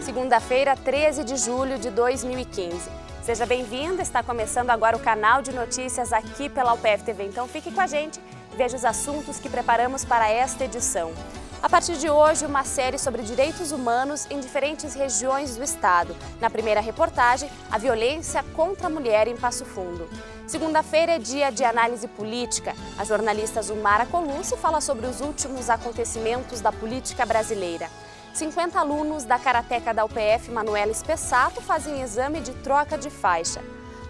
Segunda-feira, 13 de julho de 2015. Seja bem-vindo, está começando agora o canal de notícias aqui pela UPF TV. Então fique com a gente e veja os assuntos que preparamos para esta edição. A partir de hoje, uma série sobre direitos humanos em diferentes regiões do estado. Na primeira reportagem, a violência contra a mulher em Passo Fundo. Segunda-feira é dia de análise política. A jornalista Zumara Colucci fala sobre os últimos acontecimentos da política brasileira. 50 alunos da Karateca da UPF Manuela Espessato fazem exame de troca de faixa.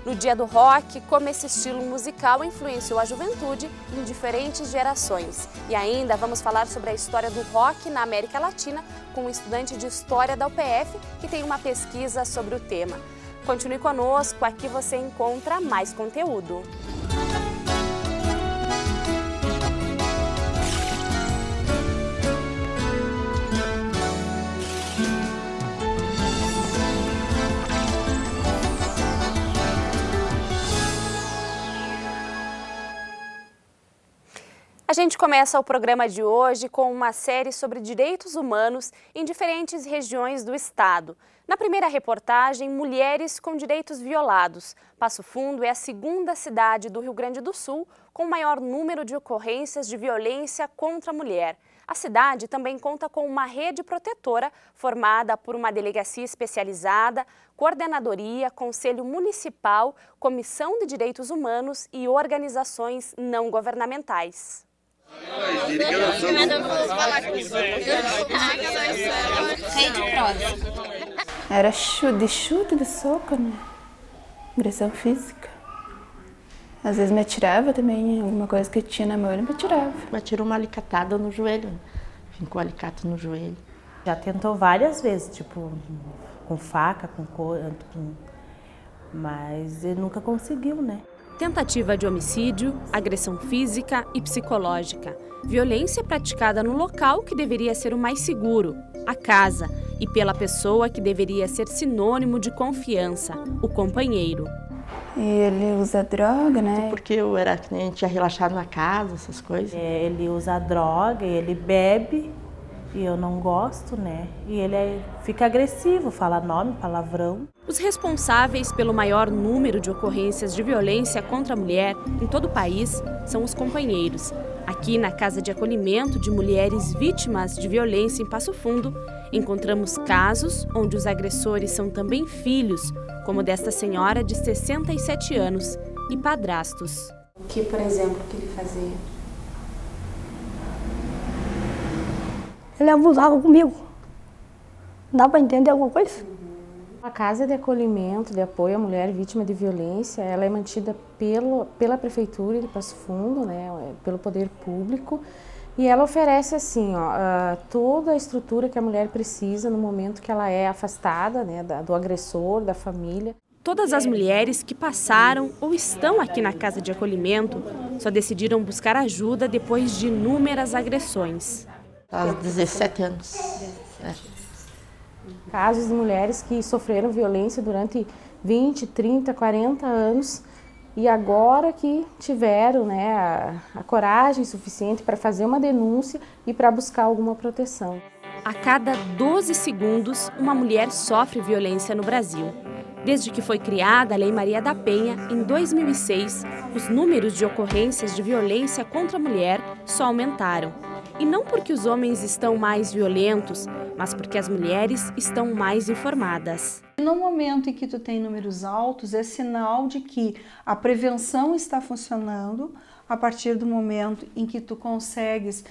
No dia do rock, como esse estilo musical influenciou a juventude em diferentes gerações. E ainda vamos falar sobre a história do rock na América Latina com um estudante de História da UPF que tem uma pesquisa sobre o tema. Continue conosco, aqui você encontra mais conteúdo. A gente começa o programa de hoje com uma série sobre direitos humanos em diferentes regiões do estado. Na primeira reportagem, mulheres com direitos violados. Passo Fundo é a segunda cidade do Rio Grande do Sul com o maior número de ocorrências de violência contra a mulher. A cidade também conta com uma rede protetora formada por uma delegacia especializada, coordenadoria, conselho municipal, comissão de direitos humanos e organizações não governamentais. Era chute de soco, né? Agressão física. Às vezes me atirava também, alguma coisa que tinha na mão, ele me atirava. Me atirou uma alicatada no joelho, fincou alicate no joelho. Já tentou várias vezes, tipo, com faca, mas ele nunca conseguiu, né? Tentativa de homicídio, agressão física e psicológica. Violência praticada no local que deveria ser o mais seguro, a casa, e pela pessoa que deveria ser sinônimo de confiança, o companheiro. E ele usa droga, né? Porque eu era que nem a gente tinha relaxado na casa, essas coisas. Ele usa droga, ele bebe, e eu não gosto, né? E ele fica agressivo, fala nome, palavrão. Os responsáveis pelo maior número de ocorrências de violência contra a mulher em todo o país são os companheiros. Aqui na Casa de Acolhimento de Mulheres Vítimas de Violência em Passo Fundo, encontramos casos onde os agressores são também filhos, como desta senhora de 67 anos, e padrastos. O que, por exemplo, que ele fazia? Ele abusava comigo. Dá para entender alguma coisa? A Casa de Acolhimento, de Apoio à Mulher Vítima de Violência, ela é mantida pela Prefeitura de Passo Fundo, né, pelo Poder Público, e ela oferece assim, toda a estrutura que a mulher precisa no momento que ela é afastada, né, do agressor, da família. Todas as mulheres que passaram ou estão aqui na Casa de Acolhimento só decidiram buscar ajuda depois de inúmeras agressões. Aos 17 anos. Casos de mulheres que sofreram violência durante 20, 30, 40 anos e agora que tiveram, né, a coragem suficiente para fazer uma denúncia e para buscar alguma proteção. A cada 12 segundos, uma mulher sofre violência no Brasil. Desde que foi criada a Lei Maria da Penha, em 2006, os números de ocorrências de violência contra a mulher só aumentaram. E não porque os homens estão mais violentos, mas porque as mulheres estão mais informadas. No momento em que tu tem números altos, é sinal de que a prevenção está funcionando a partir do momento em que tu consegues,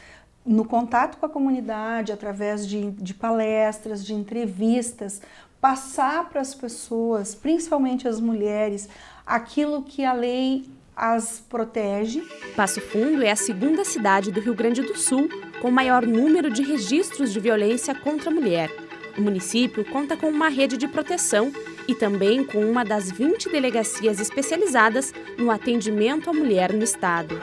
no contato com a comunidade, através de palestras, de entrevistas, passar para as pessoas, principalmente as mulheres, aquilo que a lei as protege. Passo Fundo é a segunda cidade do Rio Grande do Sul com o maior número de registros de violência contra a mulher. O município conta com uma rede de proteção e também com uma das 20 delegacias especializadas no atendimento à mulher no estado.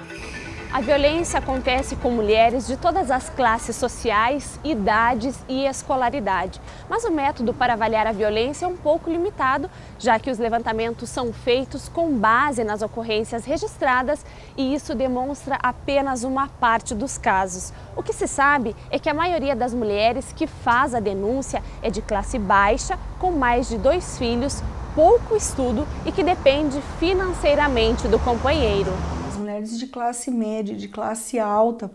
A violência acontece com mulheres de todas as classes sociais, idades e escolaridade. Mas o método para avaliar a violência é um pouco limitado, já que os levantamentos são feitos com base nas ocorrências registradas e isso demonstra apenas uma parte dos casos. O que se sabe é que a maioria das mulheres que faz a denúncia é de classe baixa, com mais de 2 filhos, pouco estudo e que depende financeiramente do companheiro. As mulheres de classe média, de classe alta,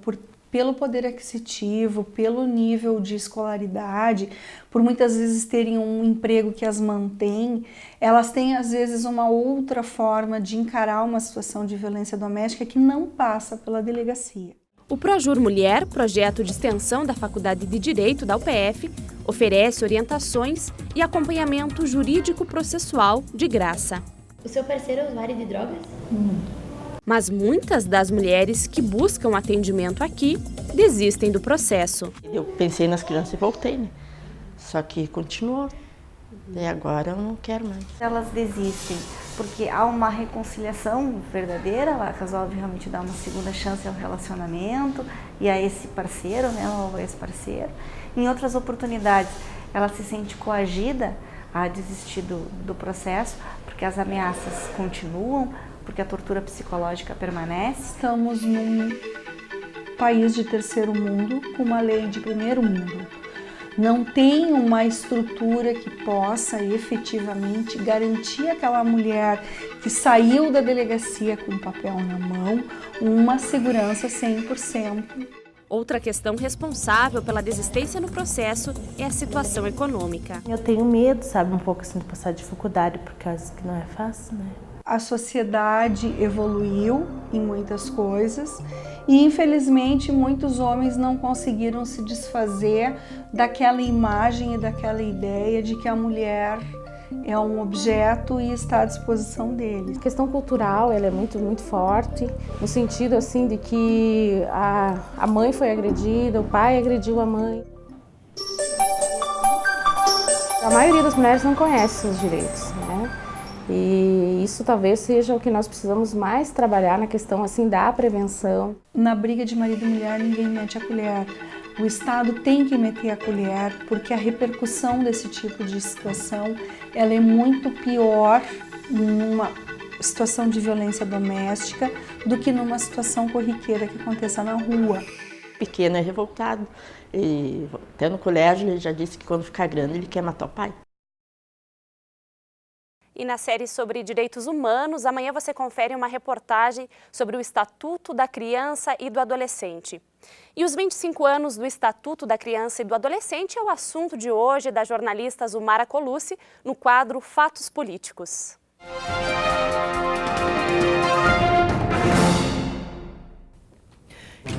pelo poder aquisitivo, pelo nível de escolaridade, por muitas vezes terem um emprego que as mantém, elas têm às vezes uma outra forma de encarar uma situação de violência doméstica que não passa pela delegacia. O Projur Mulher, projeto de extensão da Faculdade de Direito da UPF, oferece orientações e acompanhamento jurídico-processual de graça. O seu parceiro é usuário de drogas? Mas muitas das mulheres que buscam atendimento aqui desistem do processo. Eu pensei nas crianças e voltei, né? Só que continuou. E agora eu não quero mais. Elas desistem porque há uma reconciliação verdadeira, ela resolve realmente dar uma segunda chance ao relacionamento e a esse parceiro, né, ou a esse parceiro. Em outras oportunidades, ela se sente coagida a desistir do processo, porque as ameaças continuam, porque a tortura psicológica permanece. Estamos num país de terceiro mundo com uma lei de primeiro mundo. Não tem uma estrutura que possa efetivamente garantir àquela mulher que saiu da delegacia com o papel na mão uma segurança 100%. Outra questão responsável pela desistência no processo é a situação econômica. Eu tenho medo, sabe, um pouco assim de passar dificuldade, por causa que não é fácil, né? A sociedade evoluiu em muitas coisas e, infelizmente, muitos homens não conseguiram se desfazer daquela imagem e daquela ideia de que a mulher é um objeto e está à disposição deles. A questão cultural ela é muito forte, no sentido assim de que a mãe foi agredida, o pai agrediu a mãe. A maioria das mulheres não conhece seus direitos, né? E isso talvez seja o que nós precisamos mais trabalhar na questão assim da prevenção. Na briga de marido e mulher ninguém mete a colher. O Estado tem que meter a colher porque a repercussão desse tipo de situação ela é muito pior numa situação de violência doméstica do que numa situação corriqueira que aconteça na rua. Pequeno é revoltado e até no colégio ele já disse que quando ficar grande ele quer matar o pai. E na série sobre direitos humanos, amanhã você confere uma reportagem sobre o Estatuto da Criança e do Adolescente. E os 25 anos do Estatuto da Criança e do Adolescente é o assunto de hoje da jornalista Zumara Colucci no quadro Fatos Políticos.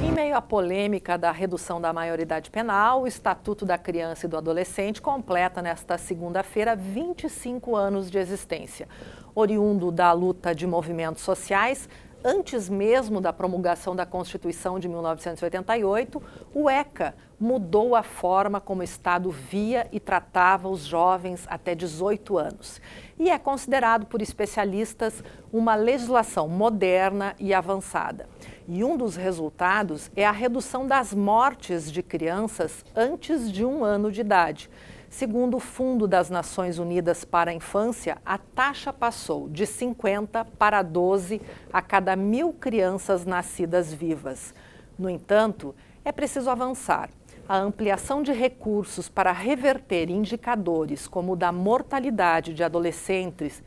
Em meio à polêmica da redução da maioridade penal, o Estatuto da Criança e do Adolescente completa nesta segunda-feira 25 anos de existência. Oriundo da luta de movimentos sociais, antes mesmo da promulgação da Constituição de 1988, o ECA mudou a forma como o Estado via e tratava os jovens até 18 anos. E é considerado por especialistas uma legislação moderna e avançada. E um dos resultados é a redução das mortes de crianças antes de 1 ano de idade. Segundo o Fundo das Nações Unidas para a Infância, a taxa passou de 50 para 12 a cada 1.000 crianças nascidas vivas. No entanto, é preciso avançar. A ampliação de recursos para reverter indicadores como o da mortalidade de adolescentes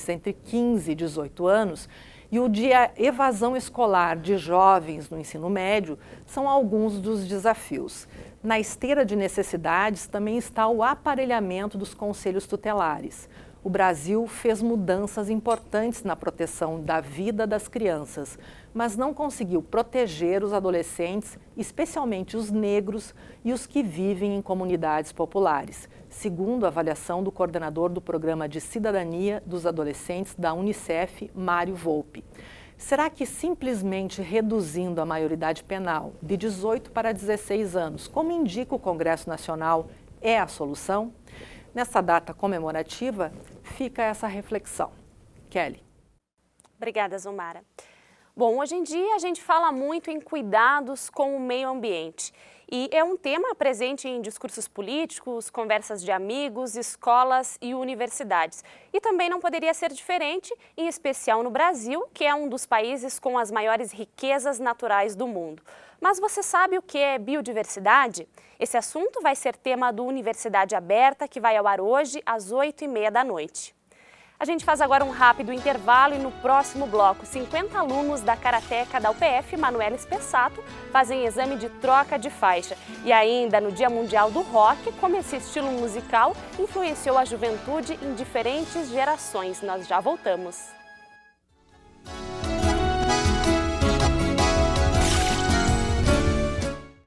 entre 15 e 18 anos e o de evasão escolar de jovens no ensino médio são alguns dos desafios. Na esteira de necessidades também está o aparelhamento dos conselhos tutelares. O Brasil fez mudanças importantes na proteção da vida das crianças, mas não conseguiu proteger os adolescentes, especialmente os negros e os que vivem em comunidades populares, segundo a avaliação do coordenador do Programa de Cidadania dos Adolescentes da Unicef, Mário Volpi. Será que simplesmente reduzindo a maioridade penal de 18 para 16 anos, como indica o Congresso Nacional, é a solução? Nessa data comemorativa, fica essa reflexão. Kelly. Obrigada, Zumara. Bom, hoje em dia a gente fala muito em cuidados com o meio ambiente. E é um tema presente em discursos políticos, conversas de amigos, escolas e universidades. E também não poderia ser diferente, em especial no Brasil, que é um dos países com as maiores riquezas naturais do mundo. Mas você sabe o que é biodiversidade? Esse assunto vai ser tema do Universidade Aberta, que vai ao ar hoje às 8h30 da noite. A gente faz agora um rápido intervalo e no próximo bloco, 50 alunos da Karateka da UPF, Manuela Espessato, fazem exame de troca de faixa. E ainda no Dia Mundial do Rock, como esse estilo musical influenciou a juventude em diferentes gerações. Nós já voltamos.